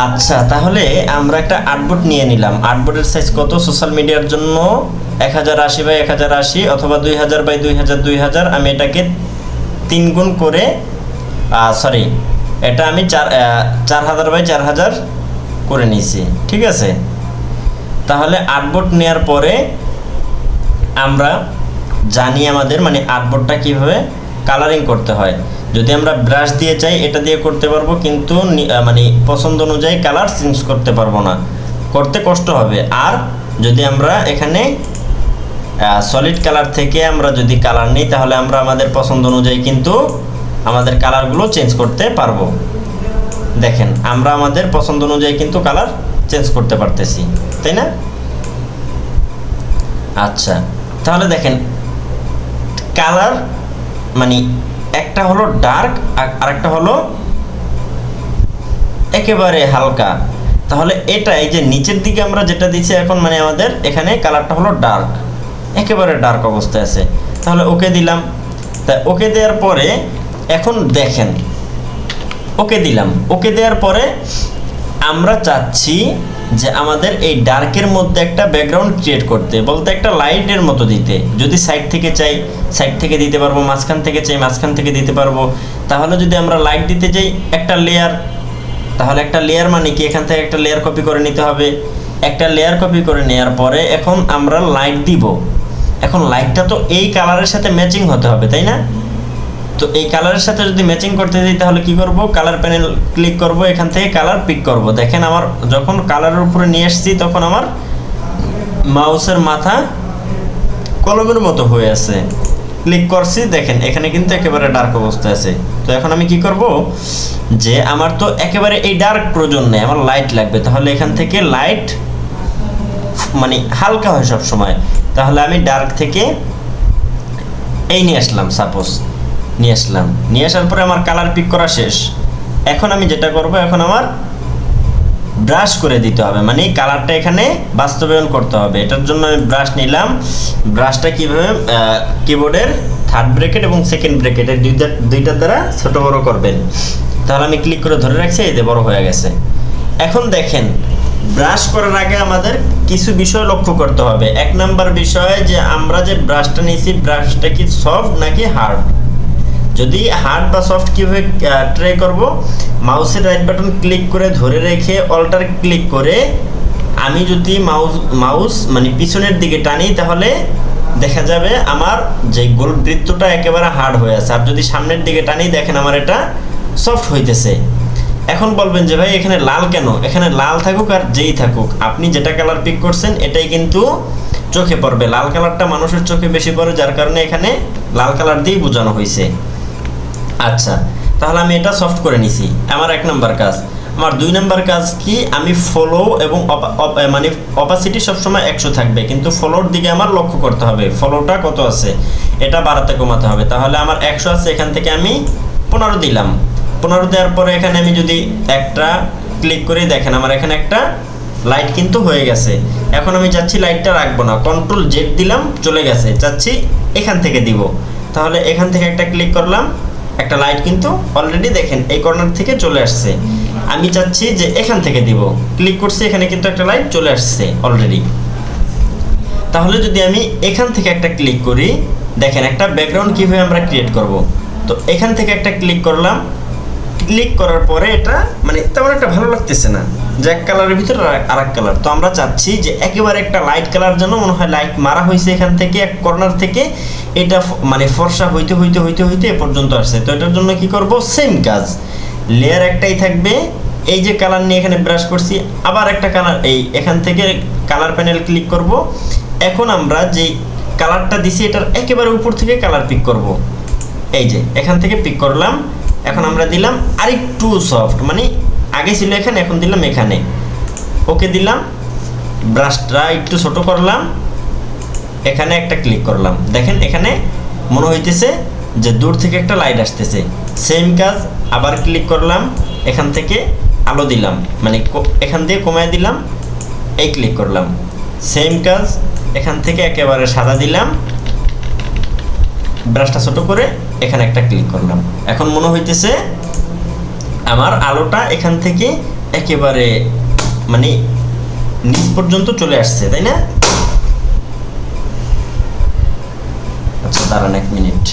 আচ্ছা, তাহলে আমরা একটা আর্টবোর্ড নিয়ে নিলাম। আর্টবোর্ডের সাইজ কত? সোশ্যাল মিডিয়ার জন্য 1080 বাই 1080 অথবা 2000 বাই 2000। আমি এটাকে 3 গুণ করে সরি, এটা আমি 4000 বাই 4000 করে নিয়েছি। ঠিক আছে, তাহলে আর্টবোর্ড নেওয়ার পরে আমরা জানি আমাদের মানে আর্টবোর্ডটা কীভাবে কালারিং করতে হয়। যদি আমরা ব্রাশ দিয়ে চাই এটা দিয়ে করতে পারবো, কিন্তু মানে পছন্দ অনুযায়ী কালার চেঞ্জ করতে পারবো না, করতে কষ্ট হবে। আর যদি আমরা এখানে সলিড কালার থেকে আমরা যদি কালার নিই তাহলে আমরা আমাদের পছন্দ অনুযায়ী কিন্তু আমাদের কালারগুলো চেঞ্জ করতে পারবো। দেখেন, আমরা আমাদের পছন্দ অনুযায়ী কিন্তু কালার চেঞ্জ করতে পারতেছি, তাই না? আচ্ছা, তাহলে দেখেন কালার মানে একটা হলো ডার্ক আর একটা হলো একেবারে হালকা। তাহলে এটা এই যে নিচের দিকে আমরা যেটা দিচ্ছি এখন মানে আমাদের এখানে কালারটা হলো ডার্ক, একেবারে ডার্ক অবস্থায় আছে। তাহলে ওকে দিলাম। তা ওকে দেওয়ার পরে এখন দেখেন, ওকে দিলাম। ওকে দেওয়ার পরে আমরা চাচ্ছি যে আমাদের এই ডার্কের মধ্যে একটা ব্যাকগ্রাউন্ড ক্রিয়েট করতে, বলতে একটা লাইটের মতো দিতে। যদি সাইড থেকে চাই সাইড থেকে দিতে পারবো, মাঝখান থেকে চাই মাঝখান থেকে দিতে পারবো। তাহলে যদি আমরা লাইট দিতে চাই একটা লেয়ার, তাহলে একটা লেয়ার মানে কি এখান থেকে একটা লেয়ার কপি করে নিতে হবে। একটা লেয়ার কপি করে নেওয়ার পরে এখন আমরা লাইট দিব। এখন লাইটটা তো এই কালারের সাথে ম্যাচিং হতে হবে, তাই না? তো এই কালারের সাথে যদি ম্যাচিং করতে দিই তাহলে কি করব? কালার প্যানেল ক্লিক করব, এখান থেকে কালার পিক করব। দেখেন আমার যখন কালারের উপরে নিয়ে আসছি তখন আমার মাউসের মাথা কলমের মতো হয়ে আছে। ক্লিক করছি, দেখেন এখানে কিন্তু একেবারে ডার্ক অবস্থায় আছে। তো এখন আমি কি করব যে আমার তো একেবারে এই ডার্ক প্রয়োজন নেই, আমার লাইট লাগবে। তাহলে এখান থেকে লাইট মানে হালকা হয় সব সময়। তাহলে আমি ডার্ক থেকে এই নিয়ে আসলাম, সাপোজ নিয়ে আসলাম। নিয়ে আসার পরে আমার কালার পিক করা শেষ। এখন আমি যেটা করব, এখন আমার ব্রাশ করে দিতে হবে, মানে কালারটা এখানে বাস্তবায়ন করতে হবে। এটার জন্য আমি ব্রাশ নিলাম। ব্রাশটা কীভাবে কিবোর্ডের থার্ড ব্র্যাকেট এবং সেকেন্ড ব্র্যাকেটের দুইটার দ্বারা ছোট বড় করবেন। তাহলে আমি ক্লিক করে ধরে রাখছি, এই যে বড় হয়ে গেছে। এখন দেখেন, ব্রাশ করার আগে আমাদের কিছু বিষয় লক্ষ্য করতে হবে। 1 নাম্বার বিষয় যে আমরা যে ব্রাশটা নিয়েছি ব্রাশটা কি সফট নাকি হার্ড। যদি হার্ড বা সফট কীভাবে ট্রাই করব, মাউসের রাইট বাটন ক্লিক করে ধরে রেখে অল্টার ক্লিক করে আমি যদি মাউস মানে পিছনের দিকে টানি তাহলে দেখা যাবে আমার যে গোল বৃত্তটা একেবারে হার্ড হয়ে আছে। আর যদি সামনের দিকে টানি দেখেন আমার এটা সফট হইতেছে। এখন বলবেন যে ভাই এখানে লাল কেন? এখানে লাল থাকুক আর যেই থাকুক, আপনি যেটা কালার পিক করছেন এটাই কিন্তু চোখে পড়বে। লাল কালারটা মানুষের চোখে বেশি পড়ে, যার কারণে এখানে লাল কালার দিয়েই বোঝানো হয়েছে। আচ্ছা, তাহলে আমি এটা সফট করে নিছি, আমার 1 নাম্বার কাজ। আমার 2 নাম্বার কাজ কি, আমি ফলো এবং মানে অপাসিটি সবসময় 100 থাকবে, কিন্তু ফলোর দিকে আমার লক্ষ্য করতে হবে ফলোটা কত আছে, এটা বাড়াতে কমাতে হবে। তাহলে আমার 100 আছে, এখান থেকে আমি 15 দিলাম। 15 দেওয়ার পরে এখানে আমি যদি একটা ক্লিক করি দেখেন আমার এখানে একটা লাইট কিন্তু হয়ে গেছে। এখন আমি চাচ্ছি লাইটটা রাখবো না, কন্ট্রোল জেড দিলাম, চলে গেছে। চাচ্ছি এখান থেকে দিব, তাহলে এখান থেকে একটা ক্লিক করলাম, একটা লাইট কিন্তু অলরেডি দেখেন এই কর্নার থেকে চলে আসছে। আমি চাচ্ছি যে এখান থেকে দিব, ক্লিক করছি, এখানে কিন্তু একটা লাইট চলে আসছে অলরেডি। তাহলে যদি আমি এখান থেকে একটা ক্লিক করি দেখেন একটা ব্যাকগ্রাউন্ড কীভাবে আমরা ক্রিয়েট করব। তো এখান থেকে একটা ক্লিক করলাম, ক্লিক করার পরে এটা মানে তেমন একটা ভালো লাগতেছে না, যে এক কালারের ভিতরে আরেক কালার। তো আমরা চাচ্ছি যে একেবারে একটা লাইট কালার, যেন মনে হয় লাইট মারা হয়েছে এখান থেকে এক কর্নার থেকে, এটা মানে ফর্সা হইতে হইতে হইতে হইতে এ পর্যন্ত আসছে। তো এটার জন্য কি করব, সেম কাজ, লেয়ার একটাই থাকবে। এই যে কালার নিয়ে এখানে ব্রাশ করছি, আবার একটা কালার, এই এখান থেকে কালার প্যানেল ক্লিক করব। এখন আমরা যে কালারটা দিছি এটার একেবারে উপর থেকে কালার পিক করব। এই যে এখান থেকে পিক করলাম। এখন আমরা দিলাম আরেকটু সফট, মানে আগে ছিল এখানে, এখন দিলাম এখানে। ওকে দিলাম, ব্রাশটা একটু ছোট করলাম, এখানে একটা ক্লিক করলাম। দেখেন এখানে মনে হইতেছে যে দূর থেকে একটা লাইট আসতেছে। সেম কাজ, আবার ক্লিক করলাম, এখান থেকে আলো দিলাম, মানে এখান দিয়ে কমায় দিলাম, এই ক্লিক করলাম। সেম কাজ, এখান থেকে একেবারে সাদা দিলাম, ব্রাশটা ছোট করে এখানে একটা ক্লিক করলাম। এখন মনে হইতেছে আমার আলোটা এখান থেকে একেবারে মানে নিচ পর্যন্ত চলে আসছে, তাই না? আচ্ছা দাঁড়ান 1 মিনিট।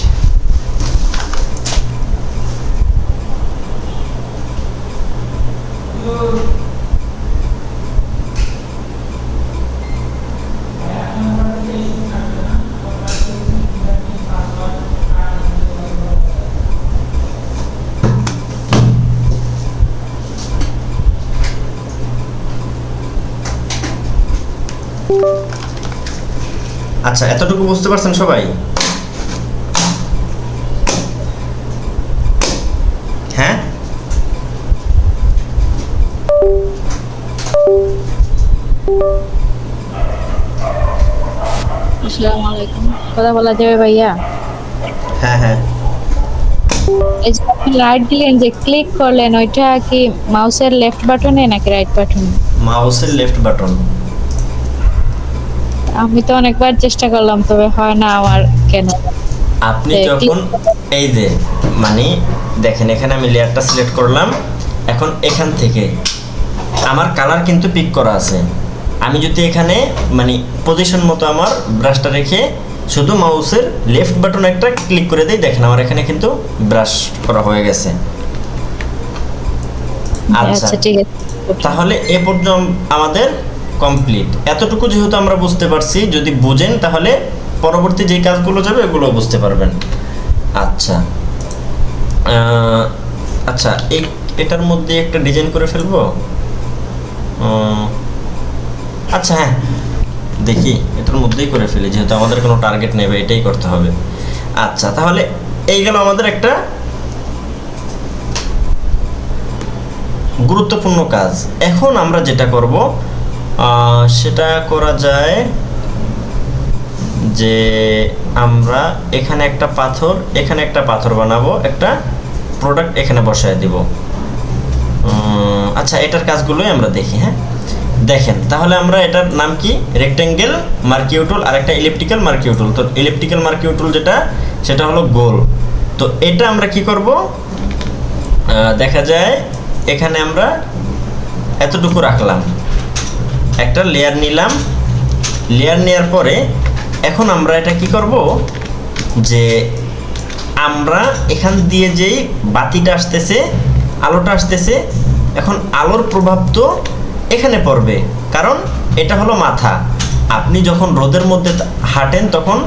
আচ্ছা এতটুকু বুঝতে পারছেন সবাই? হ্যাঁ আসসালামু আলাইকুম। কথা বলা যাবে ভাইয়া? হ্যাঁ হ্যাঁ এই যে আপনি লাইট দিলেন, যে ক্লিক করলেন, ওইটা কি মাউসের লেফট বাটনে নাকি রাইট বাটনে? মাউসের লেফট বাটন। আমি তো অনেকবার চেষ্টা করলাম, তবে হয় না আমার কেন। আপনি যখন এই যে মানে দেখেন এখানে আমি লেয়ারটা সিলেক্ট করলাম, এখন এখান থেকে আমার কালার কিন্তু পিক করা আছে। আমি যদি এখানে মানে পজিশন মতো আমার ব্রাশটা রেখে শুধু মাউসের লেফট বাটন একটা ক্লিক করে দিই, দেখেন আমার এখানে কিন্তু ব্রাশ করা হয়ে গেছে। আচ্ছা ঠিক আছে, তাহলে এ পর্যন্ত আমাদের কমপ্লিট। এতটুকু যেহেতু আমরা বুঝতে পারছি, যদি বুঝেন তাহলে পরবর্তী যে কাজগুলো যাবে এগুলো বুঝতে পারবেন। আচ্ছা আচ্ছা এটার মধ্যে একটা ডিজাইন করে ফেলবো। আচ্ছা হ্যাঁ দেখি এটার মধ্যেই করে ফেলি, যেহেতু আমাদের কোনো টার্গেট নেবে, এটাই করতে হবে। আচ্ছা তাহলে এই গেল আমাদের একটা গুরুত্বপূর্ণ কাজ। এখন আমরা যেটা করব সেটা করা যায় যে আমরা এখানে একটা পাথর, এখানে একটা পাথর বানাবো, একটা প্রোডাক্ট এখানে বসায় দিব। আচ্ছা এটার কাজগুলোই আমরা দেখি। হ্যাঁ দেখেন তাহলে আমরা এটার নাম কি, রেক্টেঙ্গেল মার্কিউ টুল আর একটা ইলিপ্টিক্যাল মার্কিউ টুল। তো ইলিপ্টিক্যাল মার্কিউ টুল যেটা সেটা হলো গোল। তো এটা আমরা কি করব, দেখা যায় এখানে আমরা এতটুকু রাখলাম, একটা লেয়ার নিলাম। লেয়ার নেওয়ার পরে এখন আমরা এটা কি করব, যে আমরা এখান দিয়ে যেই বাতিটা আসতেছে, আলোটা আসতেছে, এখন আলোর প্রভাব তো এখানে পড়বে, কারণ এটা হলো মাথা। আপনি যখন রোদের মধ্যে হাঁটেন তখন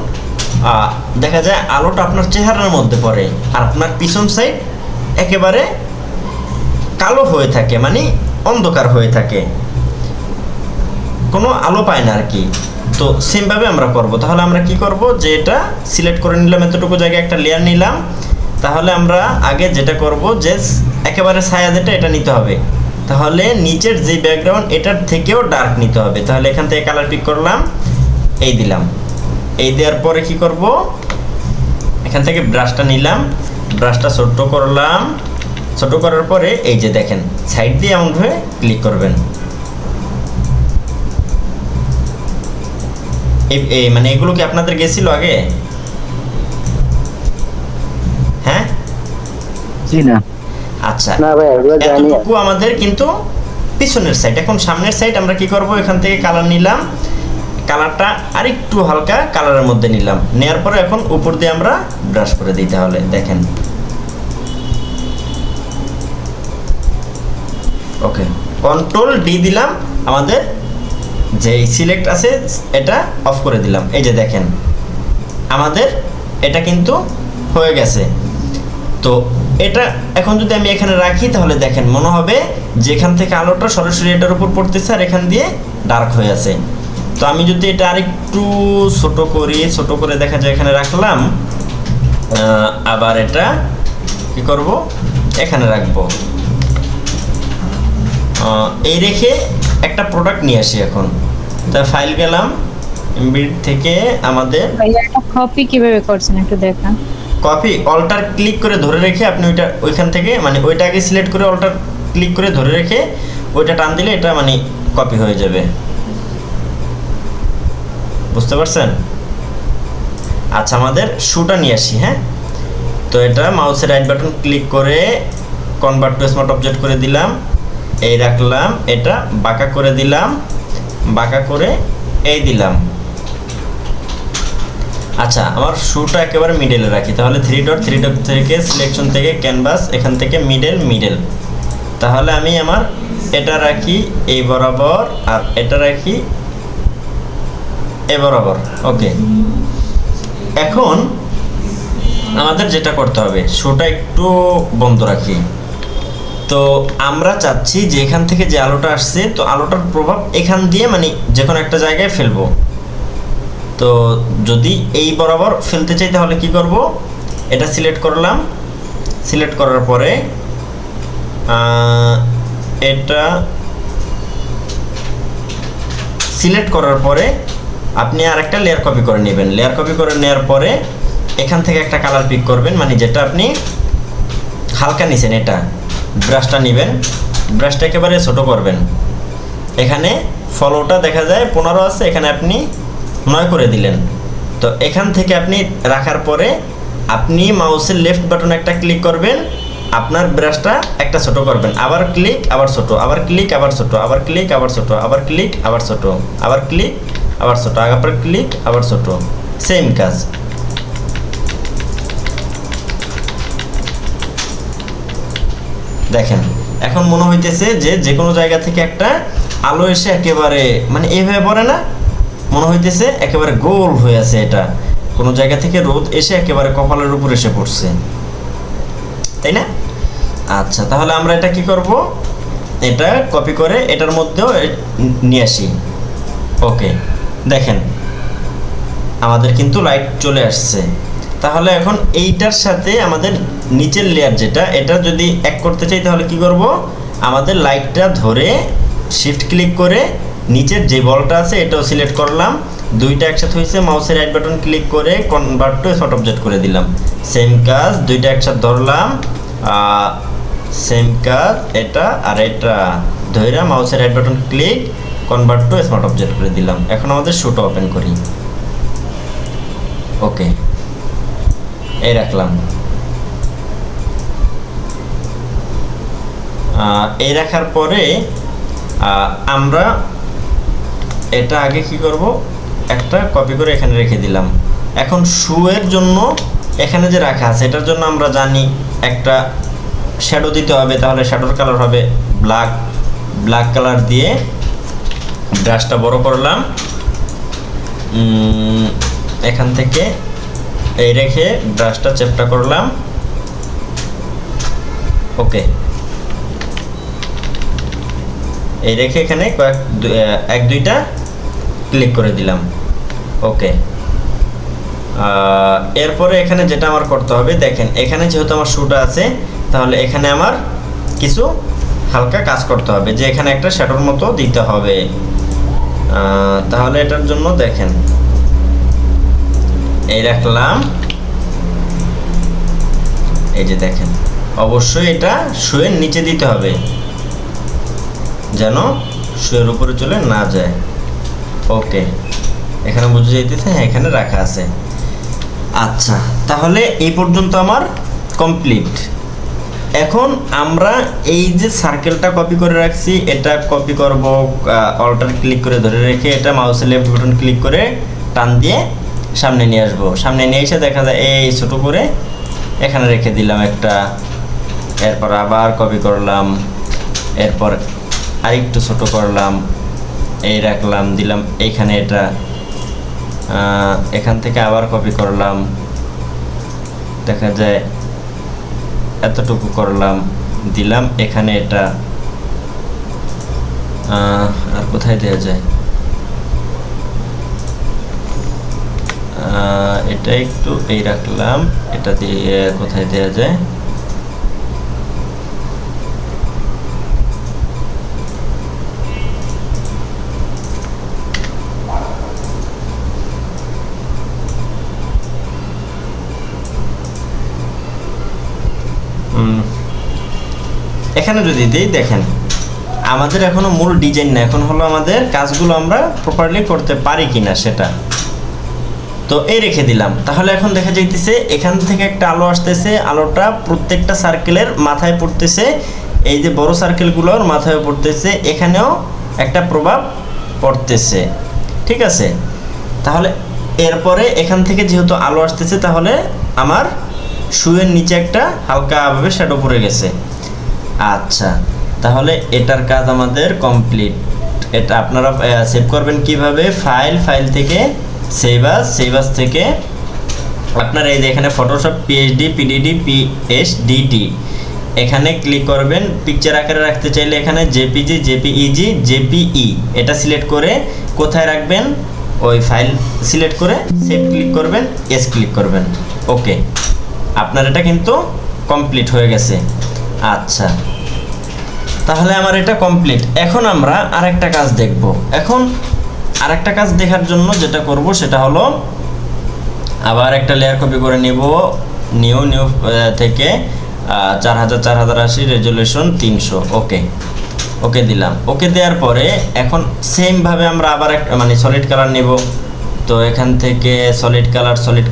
দেখা যায় আলোটা আপনার চেহারার মধ্যে পড়ে, আর আপনার পিছন সাইড একেবারে কালো হয়ে থাকে, মানে অন্ধকার হয়ে থাকে, কোনো আলো পায় না আর কি। তো সেমভাবে আমরা করব। তাহলে আমরা কি করব, যে এটা সিলেক্ট করে নিলাম, এতটুকু জায়গায় একটা লেয়ার নিলাম। তাহলে আমরা আগে যেটা করব, যে একেবারে ছায়া যেটা এটা নিতে হবে। তাহলে নিচের যে ব্যাকগ্রাউন্ড এটার থেকেও ডার্ক নিতে হবে। তাহলে এখান থেকে কালার পিক করলাম, এই দিলাম। এই দেওয়ার পরে কি করব, এখান থেকে ব্রাশটা নিলাম, ব্রাশটা ছোট করলাম। ছোট করার পরে এই যে দেখেন সাইড দিয়ে এমনভাবে ক্লিক করবেন। এই মানে এগুলো কি আপনাদের গেছিল আগে? হ্যাঁ জি না। আচ্ছা না ভাই এগুলো জানি। এতটুকু আমাদের কিন্তু পিছনের সাইড। এখন সামনের সাইড আমরা কি করব, এখান থেকে কালার নিলাম, কালারটা আরেকটু হালকা কালারের মধ্যে নিলাম। নেওয়ার পরে এখন উপর দিয়ে আমরা ব্রাশ করে দিই। তাহলে দেখেন ওকে, কন্ট্রোল ডি দিলাম, আমাদের যে সিলেক্ট আছে এটা অফ করে দিলাম। এই যে দেখেন আমাদের এটা কিন্তু হয়ে গেছে। তো এটা এখন যদি আমি এখানে রাখি তাহলে দেখেন মনে হবে যেখান থেকে আলোটা সরাসরি এটার উপর পড়তেছে আর এখান দিয়ে ডার্ক হয়ে আছে। তো আমি যদি এটা আরেকটু ছোট করি, ছোট করে দেখা যায় এখানে রাখলাম, আবার এটা কি করব, এখানে রাখবো। এই রেখে একটা প্রোডাক্ট নিয়ে আসি। এখন তা ফাইল গেলাম, এমবিড থেকে আমাদের কপি কিভাবে করছেন একটু দেখান। কপি অল্টার ক্লিক করে ধরে রেখে আপনি ওইটা ওইখান থেকে মানে ওইটা আগে সিলেক্ট করে অল্টার ক্লিক করে ধরে রেখে ওইটা টান দিলে এটা মানে কপি হয়ে যাবে। বুঝতে পারছেন? আচ্ছা আমাদের শুটা নিয়ে আসি। হ্যাঁ তো এটা মাউসের রাইট বাটন ক্লিক করে কনভার্ট টু স্মার্ট অবজেক্ট করে দিলাম, এই রাখলাম, এটা বাঁকা করে দিলাম, বাঁকা করে এই দিলাম। আচ্ছা, আমার শুটা একেবারে মিডলে রাখি, তাহলে 3 ডট থেকে সিলেকশন থেকে ক্যানভাস, এখান থেকে মিডল। তাহলে আমি আমার এটা রাখি এই বরাবর, আর এটা রাখি এই বরাবর। ওকে, এখন আমাদের যেটা করতে হবে, শুটা একটু বন্ধ রাখি। তো আমরা চাচ্ছি যে এখান থেকে যে আলোটা আসছে, তো আলোটার প্রভাব এখান দিয়ে মানে যে কোনো একটা জায়গায় ফেলবো। তো যদি এই বরাবর ফেলতে চাই তাহলে কি করব, এটা সিলেক্ট করলাম, সিলেক্ট করার পরে এটা সিলেক্ট করার পরে আপনি আরেকটা লেয়ার কপি করে নেবেন। লেয়ার কপি করে নেওয়ার পরে এখান থেকে একটা কালার পিক করবেন, মানে যেটা আপনি হালকা নিছেন, এটা ব্রাশটা নেবেন, ব্রাশটা একেবারে ছোট করবেন। এখানে ফলোটা দেখা যায় 15 আছে, এখানে আপনি 9 করে দিলেন। তো এখান থেকে আপনি রাখার পরে আপনি মাউসের লেফট বাটনে একটা ক্লিক করবেন, আপনার ব্রাশটা একটা ছোট করবেন, আবার ক্লিক, আবার ছোট, আবার ক্লিক, আবার ছোট, আবার ক্লিক, আবার ছোট, আবার ক্লিক, আবার ছোট, আবার ক্লিক, আবার ছোট, আবার ক্লিক, আবার ছোট, সেম কাজ। দেখেন এখন মনে হইতেছে যে কোনো জায়গা থেকে একটা আলো এসে একেবারে মানে এইভাবে পড়ে না, মনে হইতেছে একেবারে গোল হয়ে আছে, এটা কোনো জায়গা থেকে রোদ এসে একেবারে কপালের উপর এসে পড়ছে, তাই না? আচ্ছা, তাহলে আমরা এটা কি করব, এটা কপি করে এটার মধ্যেও নিয়ে আসি। ওকে, দেখেন আমাদের কিন্তু লাইট চলে আসছে। তাহলে এখন এইটার সাথে আমাদের নিচের লেয়ার যেটা, এটা যদি এক করতে চাই তাহলে কি করব, আমাদের লাইটটা ধরে শিফট ক্লিক করে নিচের যে বলটা আছে এটাও সিলেক্ট করলাম, দুইটা একসাথে হয়েছে, মাউসের রাইট বাটন ক্লিক করে কনভার্ট টু স্মার্ট অবজেক্ট করে দিলাম। সেম কাজ, দুইটা একসাথে ধরলাম, সেম কাজ, এটা আর এটা ধরে মাউসের right button click convert to smart object করে দিলাম। এখন আমাদের শুটা ওপেন করি। ওকে, এই রাখলাম, এই রাখার পরে আমরা এটা আগে কি করব, একটা কপি করে এখানে রেখে দিলাম। এখন শুয়ের জন্য এখানে যে রাখা আছে এটার জন্য আমরা জানি একটা শ্যাডো দিতে হবে, তাহলে শ্যাডোর কালার হবে ব্ল্যাক কালার দিয়ে ব্রাশটা বড় করলাম, এখান থেকে এই রেখে ব্রাশটা চেপটা করলাম। ওকে, এই রেখে এখানে এক দুইটা ক্লিক করে দিলাম। ওকে, এরপরে এখানে যেটা আমার করতে হবে, দেখেন এখানে যেহেতু আমার শুটা আছে, তাহলে এখানে আমার কিছু হালকা কাজ করতে হবে, যে এখানে একটা শ্যাডোর মতো দিতে হবে। তাহলে এটার জন্য দেখেন এই রাখলাম, এই যে দেখেন অবশ্যই এটা শুয়ের নিচে দিতে হবে যেন শুয়ের উপরে চলে না যায়। ওকে, এখানে বুঝে যাইতেছে, হ্যাঁ এখানে রাখা আছে। আচ্ছা, তাহলে এই পর্যন্ত আমার কমপ্লিট। এখন আমরা এই যে সার্কেলটা কপি করে রাখছি, এটা কপি করব, অল্টার ক্লিক করে ধরে রেখে এটা মাউসের লেফট বাটন ক্লিক করে টান দিয়ে সামনে নিয়ে আসবো। সামনে নিয়ে এসে দেখা যায় এই ছোটো করে এখানে রেখে দিলাম একটা, এরপর আবার কপি করলাম, এরপর আরেকটু ছোট করলাম, এই রাখলাম, দিলাম এইখানে এটা, এখান থেকে আবার কপি করলাম, দেখা যায় এতটুকু করলাম, দিলাম এখানে এটা, আর কোথায় দেওয়া যায়, এটা একটু এই রাখলাম, এটা দিয়ে কোথায় দেওয়া যায়, এখানে যদি দিই, দেখেন আমাদের এখনো মূল ডিজাইন না, এখন হলো আমাদের কাজগুলো আমরা প্রপারলি করতে পারি কিনা সেটা। তো তো এই রেখে দিলাম। তাহলে এখন দেখা যাইতেছে এখান থেকে একটা আলো আসতেছে, আলোটা প্রত্যেকটা সার্কেলের মাথায় পড়তেছে, এই যে বড় সার্কেলগুলোর মাথায় পড়তেছে, এখানেও একটা প্রভাব পড়তেছে। ঠিক আছে, তাহলে এরপরে এখান থেকে যেহেতু আলো আসতেছে, তাহলে আমার শুয়ের নিচে একটা হালকাভাবে শ্যাডো পড়ে গেছে। আচ্ছা, তাহলে এটার কাজ আমাদের কমপ্লিট। এটা আপনারা সেভ করবেন কিভাবে? ফাইল থেকে সেভ আস থেকে আপনার এই যে এখানে ফটোশপ পিএইচডি পিডিডি পিএসডিটি এখানে ক্লিক করবেন। পিকচার আকারে রাখতে চাইলে এখানে জেপিজি জেপিইজি জেপিই এটা সিলেক্ট করে কোথায় রাখবেন? ওই ফাইল সিলেক্ট করে সেভ ক্লিক করবেন, এস ক্লিক করবেন। ওকে, আপনার এটা কিন্তু কমপ্লিট হয়ে গেছে। আচ্ছা, তাহলে আমার এটা কমপ্লিট। এখন আমরা আরেকটা কাজ দেখব। এখন আরেকটা কাজ দেখার জন্য যেটা করব সেটা হলো আবার একটা লেয়ার কপি করে নেব, নিউ থেকে 4080 রেজলিউশন 300। ওকে দিলাম। ওকে দেওয়ার পরে এখন সেম ভাবে আমরা আবার একটা মানে সলিড কালার নেব। তো এখান থেকে সলিড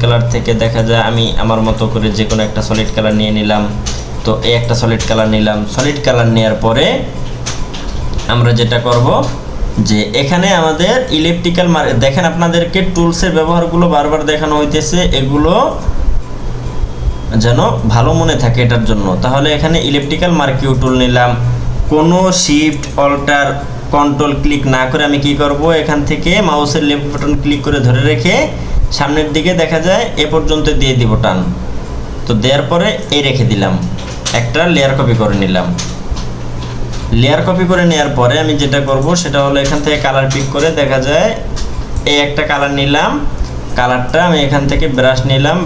কালার থেকে দেখা যায় আমি আমার মতো করে যে কোনো একটা সলিড কালার নিয়ে নিলাম। তো এই একটা সলিড কালার নিলাম। সলিড কালার নেওয়ার পরে আমরা যেটা করব যে এখানে আমাদের ইলেকট্রিক্যাল দেখেন, আপনাদেরকে টুলসের ব্যবহারগুলো বারবার দেখানো হইতেছে, এগুলো যেন ভালো মনে থাকে এটার জন্য। তাহলে এখানে ইলেকট্রিক্যাল মার্কিউ টুল নিলাম। কোনো শিফট অল্টার কন্ট্রোল ক্লিক না করে আমি কি করব, এখান থেকে মাউসের লেফট বাটন ক্লিক করে ধরে রেখে সামনের দিকে দেখা যায় এ পর্যন্ত দিয়ে দিব টান। তো দেওয়ার পরে এই রেখে দিলাম, একটা লেয়ার কপি করে নিলাম। লেয়ার কপি করে নেওয়ার পরে আমি যেটা করব সেটা হলো এখান থেকে কালার পিক করে দেখা যায় এই একটা কালার নিলাম। কালারটা আমি এখান থেকে ব্রাশ নিলাম,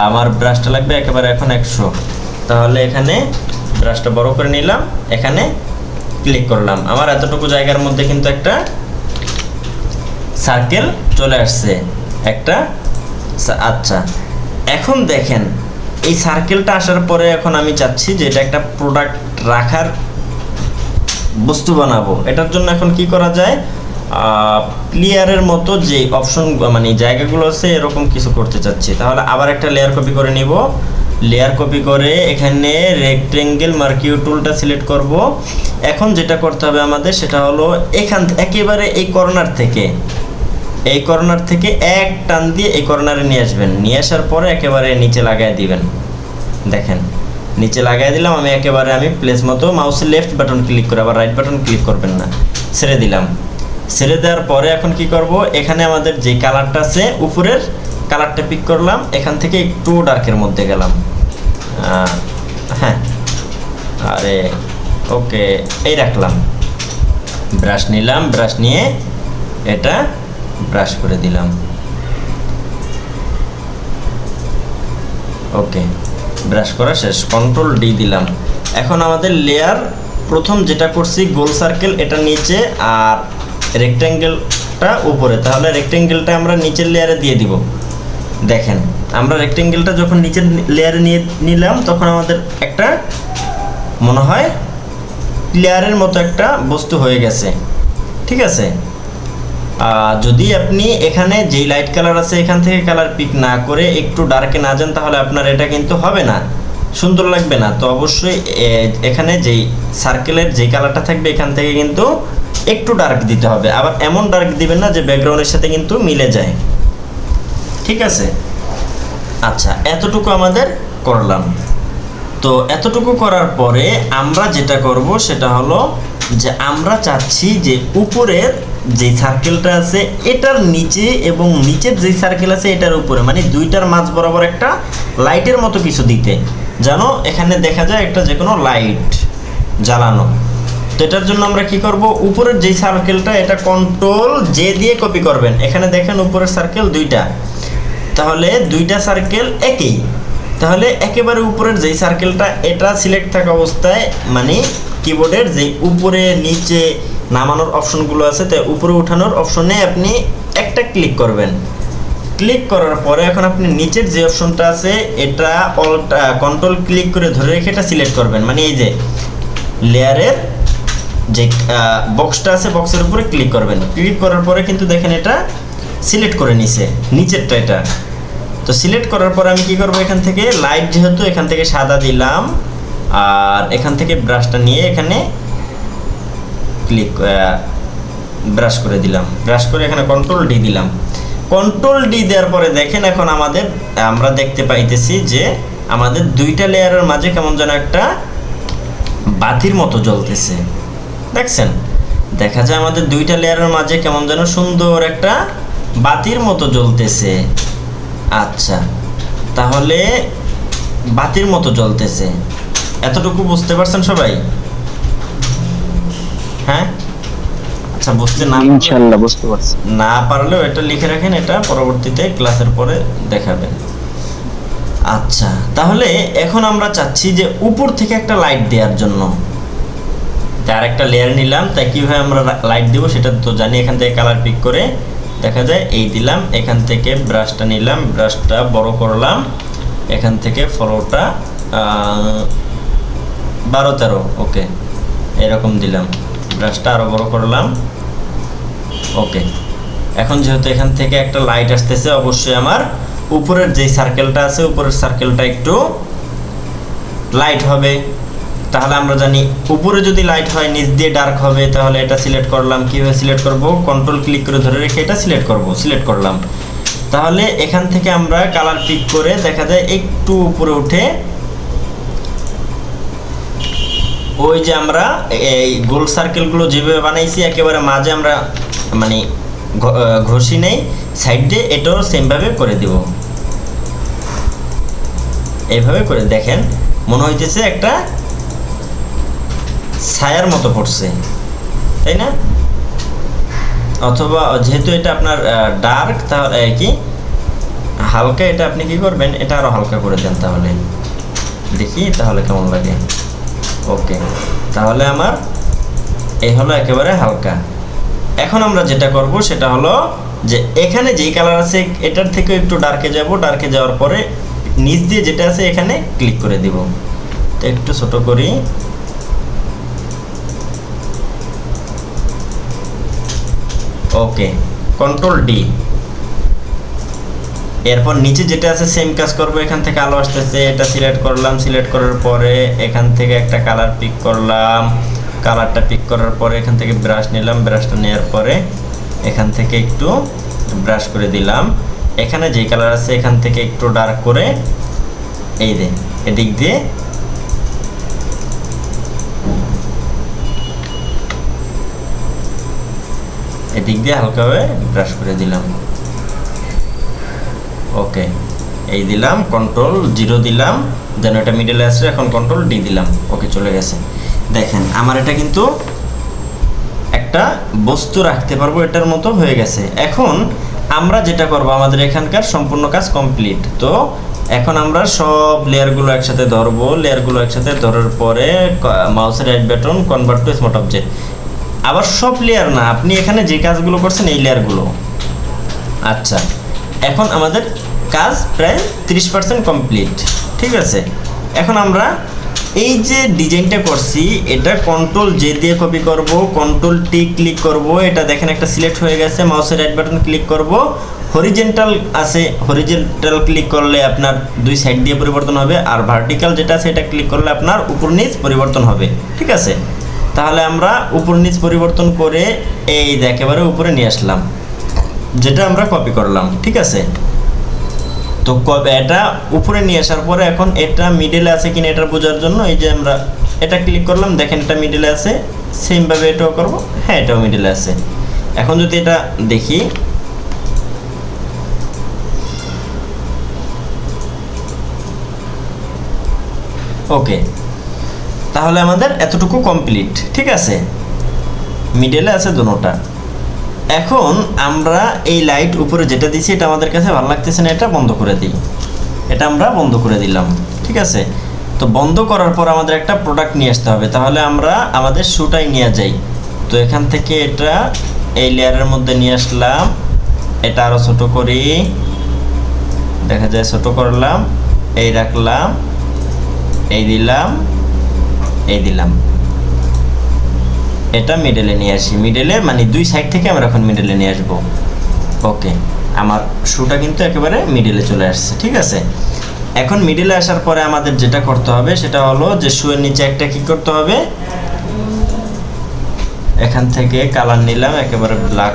আমার ব্রাশটা লাগবে একেবারে এখন 100। তাহলে এখানে ব্রাশটা বড় করে নিলাম, এখানে ক্লিক করলাম। আমার এতটুকু জায়গার মধ্যে কিন্তু একটা সার্কেল চলে আসছে একটা। আচ্ছা, এখন দেখেন এই সার্কেলটা আসার পরে এখন আমি চাচ্ছি যে এটা একটা প্রোডাক্ট রাখার বস্তু বানাবো। এটার জন্য এখন কি করা যায়, ক্লিয়ারের মতো যে অপশন মানে জায়গাগুলো আছে এরকম কিছু করতে চাচ্ছি। তাহলে আবার একটা লেয়ার কপি করে নিব। লেয়ার কপি করে এখানে রেক্টেঙ্গেল মার্কিউ টুলটা সিলেক্ট করব। এখন যেটা করতে হবে আমাদের সেটা হলো এখান একেবারে এই কর্নার থেকে এক টান দিয়ে এই কর্নারে নিয়ে আসবেন। নিয়ে আসার পরে একেবারে নিচে লাগাই দিবেন। দেখেন নিচে লাগাই দিলাম আমি একেবারে। আমি প্লেস মতো মাউসের লেফট বাটন ক্লিক করে, আবার রাইট বাটন ক্লিক করবেন না, ছেড়ে দিলাম। ছেড়ে দেওয়ার পরে এখন কি করব, এখানে আমাদের যে কালারটা আছে উপরের কালারটা পিক করলাম, এখান থেকে একটু ডার্কের মধ্যে গেলাম। হ্যাঁ, আরে ওকে, এই রাখলাম। ব্রাশ নিলাম, ব্রাশ নিয়ে এটা ব্রাশ করে দিলাম। ওকে, ব্রাশ করা শেষ, কন্ট্রোল ডি দিলাম। এখন আমাদের লেয়ার প্রথম যেটা করছি গোল সার্কেল এটা নিচে আর রেক্ট্যাঙ্গেলটা উপরে। তাহলে রেক্ট্যাঙ্গেলটা আমরা নিচের লেয়ারে দিয়ে দিব। দেখেন আমরা রেক্ট্যাঙ্গেলটা যখন নিচের লেয়ারে নিয়ে নিলাম তখন আমাদের একটা মনে হয় ক্লিয়ারের মতো একটা বস্তু হয়ে গেছে। ঠিক আছে, যদি আপনি এখানে যেই লাইট কালার আছে এখান থেকে কালার পিক না করে একটু ডার্কে না যান তাহলে আপনার এটা কিন্তু হবে না, সুন্দর লাগবে না। তো অবশ্যই এখানে যেই সার্কেলের যেই কালারটা থাকবে এখান থেকে কিন্তু একটু ডার্ক দিতে হবে। আবার এমন ডার্ক দিবেন না যে ব্যাকগ্রাউন্ডের সাথে কিন্তু মিলে যায়। ঠিক আছে, আচ্ছা এতটুকু আমাদের করলাম। তো এতটুকু করার পরে আমরা যেটা করব সেটা হলো যে আমরা চাচ্ছি যে উপরের যে সার্কেলটা আছে এটার নিচে এবং নিচের যে সার্কেল আছে এটার উপরে, মানে দুইটার মাঝ বরাবর একটা লাইটের মতো কিছু দিতে, যেন এখানে দেখা যায় একটা যে কোনো লাইট জ্বালানো। তো এটার জন্য আমরা কি করব, উপরের যে সার্কেলটা এটা কন্ট্রোল জে দিয়ে কপি করবেন। এখানে দেখেন উপরের সার্কেল দুইটা, তাহলে দুইটা সার্কেল একই। তাহলে একেবারে উপরের যেই সার্কেলটা এটা সিলেক্ট থাকা অবস্থায় মানে কিবোর্ডের যে উপরে নিচে নামানোর অপশনগুলো আছে তাই উপরে উঠানোর অপশনে আপনি একটা ক্লিক করবেন। ক্লিক করার পরে এখন আপনি নিচের যে অপশনটা আছে এটা কন্ট্রোল ক্লিক করে ধরে রেখে এটা সিলেক্ট করবেন। মানে এই যে লেয়ারের যে বক্সটা আছে বক্সের উপরে ক্লিক করবেন। ক্লিক করার পরে কিন্তু দেখেন এটা সিলেক্ট করে নিছে নিচেরটা এটা। তো সিলেক্ট করার পর আমি কি করব, এখান থেকে লাইট যেহেতু এখান থেকে সাদা দিলাম, আর এখান থেকে ব্রাশটা নিয়ে এখানে ক্লিক ব্রাশ করে দিলাম, ব্রাশ করে এখানে কন্ট্রোল ডি দিলাম। কন্ট্রোল ডি দেওয়ার পরে দেখেন এখন আমরা দেখতে পাইতেছি যে আমাদের দুইটা লেয়ারের মাঝে কেমন যেন একটা বাতির মতো জ্বলতেছে, দেখছেন? দেখা যায় আমাদের দুইটা লেয়ারের মাঝে কেমন যেন সুন্দর একটা বাতির মতো জ্বলতেছে। আচ্ছা, তাহলে বাতির মতো জ্বলতেছে, এতটুকু বুঝতে পারছেন সবাই? হ্যাঁ, আচ্ছা, বুঝতে ইনশাআল্লাহ বুঝতে পারছি। না পারলেও এটা লিখে রাখেন, এটা পরবর্তীতে ক্লাসের পরে দেখাবেন। আচ্ছা, তাহলে এখন আমরা চাচ্ছি যে উপর থেকে একটা লাইট দেওয়ার জন্য, তার একটা লেয়ার নিলাম, তাই কীভাবে আমরা লাইট দেবো সেটা তো জানি। এখান থেকে কালার পিক করে দেখা যায় এই দিলাম, এখান থেকে ব্রাশটা নিলাম, ব্রাশটা বড় করলাম, এখান থেকে ফলোটা 12-13, ওকে, এরকম দিলাম, ব্রাশটা আরও বড় করলাম, ওকে। এখন যেহেতু এখান থেকে একটা লাইট আসতেছে, অবশ্যই আমার উপরের যে সার্কেলটা আছে উপরের সার্কেলটা একটু লাইট হবে। তাহলে আমরা জানি উপরে যদি লাইট হয় নিচ দিয়ে ডার্ক হবে। তাহলে এটা সিলেক্ট করলাম, কীভাবে সিলেক্ট করব, কন্ট্রোল ক্লিক করে ধরে রেখে এটা সিলেক্ট করলাম। তাহলে এখান থেকে আমরা কালার পিক করে দেখা যায় একটু উপরে উঠে ওই যে আমরা এই গোল সার্কেলগুলো যেভাবে বানাইছি একেবারে মাঝে আমরা মানে ঘষি নেই, সাইডে এটাও সেমভাবে করে দিব। এইভাবে করে দেখেন মনে হইতেছে একটা ছায়ার মতো পড়ছে, তাই না? অথবা যেহেতু এটা আপনার ডার্ক, তাহলে কি হালকা, এটা আপনি কি করবেন, এটা আরো হালকা করে দেন, তাহলে দেখি তাহলে কেমন লাগে। ওকে, তাহলে আমার এই হলো একেবারে হালকা। এখন আমরা যেটা করব সেটা হলো যে এখানে যেই কালার আছে এটার থেকে একটু ডার্কে যাব, ডার্কে যাওয়ার পরে নিচ দিয়ে যেটা আছে এখানে ক্লিক করে দিব। তো একটু ছোট করি, ওকে, কন্ট্রোল ডি। এরপর নিচে যেটা আছে সেম কাজ করব, এখান থেকে আলো আসতেছে, এটা সিলেক্ট করলাম, সিলেক্ট করার পরে এখান থেকে একটা কালার পিক করলাম, কালারটা পিক করার পরে এখান থেকে ব্রাশ নিলাম, ব্রাশটা নেওয়ার পরে এখান থেকে একটু ব্রাশ করে দিলাম, এখানে যে কালার আছে এখান থেকে একটু ডার্ক করে এই যে এদিক দিয়ে হালকাভাবে ব্রাশ করে দিলাম। ওকে, এই দিলাম, কন্ট্রোল 0 দিলাম, যেন এটা মিডলে আসে। এখন কন্ট্রোল ডি দিলাম, ওকে, চলে গেছে। দেখেন আমার এটা কিন্তু একটা বস্তু রাখতে পারবো, এটার মতো হয়ে গেছে। এখন আমরা যেটা করব, আমাদের এখানকার সম্পূর্ণ কাজ কমপ্লিট। তো এখন আমরা সব লেয়ারগুলো একসাথে ধরবো, লেয়ারগুলো একসাথে ধরার পরে মাউসের right button, convert to smart object. আবার সব লেয়ার না, আপনি এখানে যে কাজগুলো করছেন এই লেয়ারগুলো। আচ্ছা, এখন আমাদের কাজ প্রায় 30% কমপ্লিট, ঠিক আছে। এখন আমরা এই যে ডিজাইনটা করছি এটা কন্ট্রোল জে দিয়ে কপি করব, কন্ট্রোল টি ক্লিক করব, এটা দেখেন একটা সিলেক্ট হয়ে গেছে, মাউসের রাইট বাটন ক্লিক করব, হরিজেন্টাল আছে, হরিজেন্টাল ক্লিক করলে আপনার দুই সাইড দিয়ে পরিবর্তন হবে, আর ভার্টিক্যাল যেটা আছে এটা ক্লিক করলে আপনার উপর নিচ পরিবর্তন হবে, ঠিক আছে। তাহলে আমরা উপর নিচ পরিবর্তন করে এই একেবারে উপরে নিয়ে আসলাম, যেটা আমরা কপি করলাম, ঠিক আছে। তো এটা উপরে নিয়ে আসার পরে এখন এটা মিডলে আছে কিনা এটা বোঝার জন্য এই যে আমরা এটা ক্লিক করলাম, দেখেন এটা মিডলে আছে, সেমভাবে এটাও করব, হ্যাঁ এটাও মিডলে আছে। এখন যদি এটা দেখি, ওকে, তাহলে আমাদের এতটুকু কমপ্লিট, ঠিক আছে, মিডলে আছে দুটোটা। এখন আমরা এই লাইট উপরে যেটা দিছি এটা আমাদের কাছে ভালো লাগতেছে না, এটা বন্ধ করে দিই, এটা আমরা বন্ধ করে দিলাম, ঠিক আছে। তো বন্ধ করার পর আমাদের একটা প্রোডাক্ট নিয়ে আসতে হবে, তাহলে আমরা আমাদের শুটাই নিয়ে যাই। তো এখান থেকে এটা এই লেয়ারের মধ্যে নিয়ে আসলাম, এটা আরও ছোট করি, দেখা যায় ছোট করলাম, এই রাখলাম, এই দিলাম, এই দিলাম, এটা মিডলে নিয়ে আসি, মিডলে মানে দুই সাইড থেকে আমরা এখন মিডলে নিয়ে আসবো, ওকে, আমার শুটা কিন্তু একেবারে মিডিলে চলে আসছে। ঠিক আছে, এখন মিডিলে আসার পরে আমাদের যেটা করতে হবে সেটা হলো যে শুয়ের নিচে একটা কি করতে হবে, এখান থেকে কালার নিলাম একেবারে ব্ল্যাক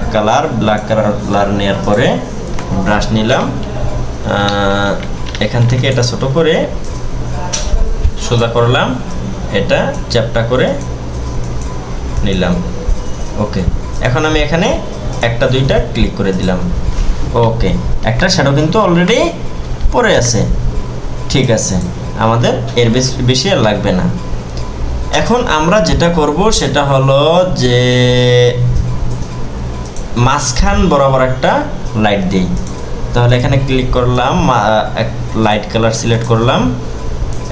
কালার নেওয়ার পরে ব্রাশ নিলাম, এখান থেকে এটা ছোট করে সোজা করলাম, এটা চ্যাপটা করে নিলাম। ওকে, এখন আমি এখানে একটা দুইটা ক্লিক করে দিলাম। ওকে, একটা শ্যাডো কিন্তু অলরেডি পড়ে আছে। ঠিক আছে, আমাদের এর বেশি আর লাগবে না। এখন আমরা যেটা করব সেটা হলো যে মাঝখান বরাবর একটা লাইট দিই। তাহলে এখানে ক্লিক করলাম, লাইট কালার সিলেক্ট করলাম,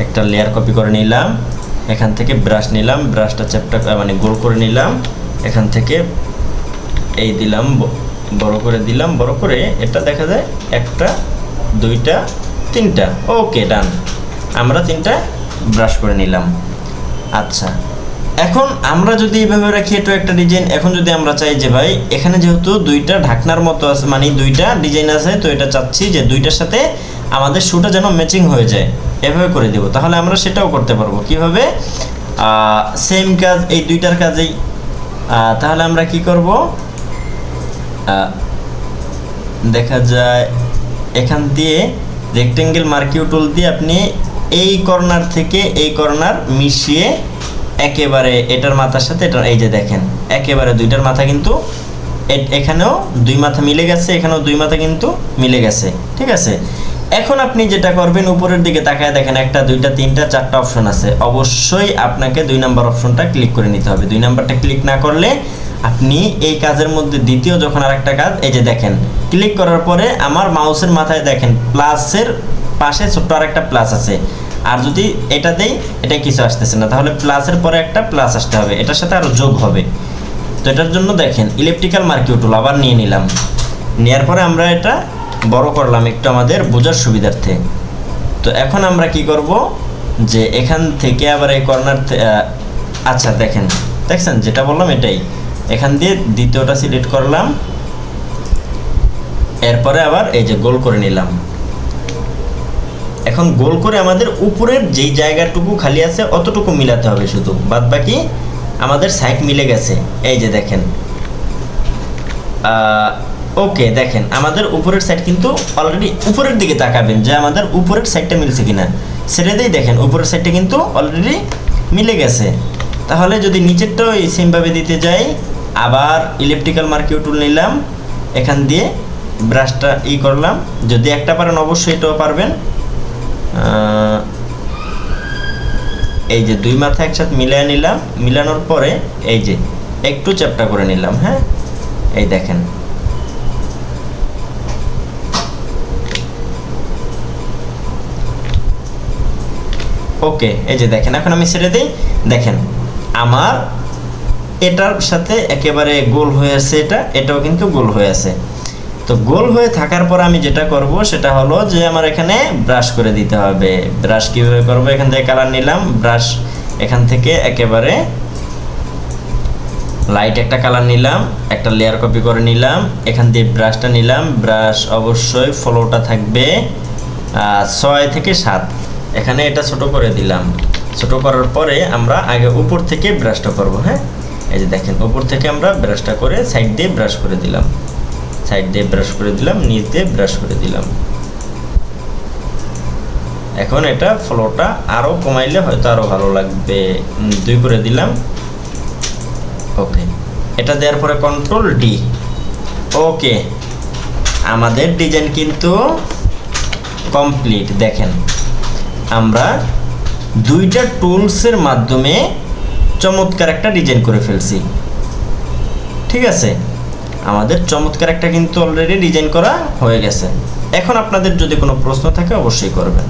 একটা লেয়ার কপি করে নিলাম, এখান থেকে ব্রাশ নিলাম, ব্রাশটা চ্যাপটা মানে গোল করে নিলাম, এখান থেকে এই দিলাম, বড় করে দিলাম, বড় করে এটা দেখা যায় একটা দুইটা তিনটা। ওকে, ডান, আমরা তিনটা ব্রাশ করে নিলাম। আচ্ছা, এখন আমরা যদি এইভাবে রাখি এটা একটা ডিজাইন। এখন যদি আমরা চাই যে ভাই এখানে যেহেতু দুইটা ঢাকনার মতো আছে, মানে দুইটা ডিজাইন আছে, তো এটা চাচ্ছি যে দুইটার সাথে আমাদের শুটা যেন ম্যাচিং হয়ে যায়, এভাবে করে দেব। তাহলে আমরা সেটাও করতে পারবো। কিভাবে? সেম কাজ, এই দুইটার কাজেই। তাহলে আমরা কি করব, দেখা যায় এখান দিয়ে রেক্টেঙ্গেল মার্কিউ টুল দিয়ে আপনি এই কর্নার থেকে এই কর্নার মিশিয়ে একেবারে এটার মাথার সাথে এটার, এই যে দেখেন একেবারে দুইটার মাথা কিন্তু এখানেও দুই মাথা মিলে গেছে, এখানেও দুই মাথা কিন্তু মিলে গেছে। ঠিক আছে, এখন আপনি যেটা করবেন, উপরের দিকে তাকায় দেখেন একটা দুইটা তিনটা চারটা অপশন আছে। অবশ্যই আপনাকে 2 নাম্বার অপশনটা ক্লিক করে নিতে হবে। 2 নাম্বারটা ক্লিক না করলে আপনি এই কাজের মধ্যে দ্বিতীয় যখন আরেকটা কাজ, এই যে দেখেন ক্লিক করার পরে আমার মাউসের মাথায় দেখেন প্লাসের পাশে ছোট্ট আরেকটা প্লাস আছে। আর যদি এটা দেই, এটা কিছু আসতেছে না, তাহলে প্লাসের পরে একটা প্লাস আসতে হবে, এটার সাথে আরো যোগ হবে। তো এটার জন্য দেখেন ইলেকট্রিক্যাল মার্কিউ টুল আবার নিয়ে নিলাম, নেওয়ার পরে আমরা এটা বড় করলাম একটু আমাদের বোঝার সুবিধার্থে। তো এখন আমরা কি করব যে এখান থেকে আবার এই কর্নার, আচ্ছা দেখছেন যেটা বললাম এটাই, এখান দিয়ে দ্বিতীয়টা সিলেক্ট করলাম, এরপরে আবার এই যে গোল করে নিলাম। এখন গোল করে আমাদের উপরের যেই জায়গাটুকু খালি আছে অতটুকু মিলাতে হবে শুধু, বাদ বাকি আমাদের সাইড মিলে গেছে। এই যে দেখেন, ওকে, দেখেন আমাদের উপরের সাইড কিন্তু অলরেডি, উপরের দিকে তাকাবেন যে আমাদের উপরের সাইডটা মিলছে কিনা, ছেড়ে দিয়ে দেখেন উপরের সাইডটা কিন্তু অলরেডি মিলে গেছে। তাহলে যদি নিচেরটাও এই সেমভাবে দিতে যাই, আবার ইলেকট্রিক্যাল মার্কিউ টুল নিলাম, এখান দিয়ে ব্রাশটা করলাম, যদি একটা পারেন অবশ্যই এটাও পারবেন। এই যে দুই মাথা একসাথে মিলিয়ে নিলাম, মিলানোর পরে এই যে একটু চ্যাপটা করে নিলাম। হ্যাঁ, এই দেখেন ওকে, এই যে দেখেন এখন আমি ছেড়ে দিই, দেখেন আমার এটার সাথে একেবারে গোল হয়ে আছে, এটাও কিন্তু গোল হয়ে আছে। তো গোল হয়ে থাকার পর আমি যেটা করব সেটা হলো যে আমার এখানে ব্রাশ করে দিতে হবে। ব্রাশ কিভাবে করব, এখান থেকে কালার নিলাম, ব্রাশ এখান থেকে একেবারে লাইট একটা কালার নিলাম, একটা লেয়ার কপি করে নিলাম, এখান দিয়ে ব্রাশটা নিলাম, ব্রাশ অবশ্যই ফলোটা থাকবে 6 থেকে 7, এখানে এটা ছোট করে দিলাম। ছোট করার পরে আমরা আগে উপর থেকে ব্রাশটা করব। হ্যাঁ, এই যে দেখেন উপর থেকে আমরা ব্রাশটা করে সাইড দিয়ে ব্রাশ করে দিলাম, সাইড দিয়ে ব্রাশ করে দিলাম, নিচ দিয়ে ব্রাশ করে দিলাম। এখন এটা ফ্লোটা আরো কমাইলে হয়তো আরো ভালো লাগবে, 2 করে দিলাম। ওকে, এটা দেওয়ার পরে কন্ট্রোল ডি। ওকে, আমাদের ডিজাইন কিন্তু কমপ্লিট। দেখেন আমরা দুইটা টুলসের মাধ্যমে চমৎকার একটা ডিজাইন করে ফেলছি। ঠিক আছে, আমাদের চমৎকার একটা কিন্তু অলরেডি ডিজাইন করা হয়ে গেছে। এখন আপনাদের যদি কোনো প্রশ্ন থাকে অবশ্যই করবেন।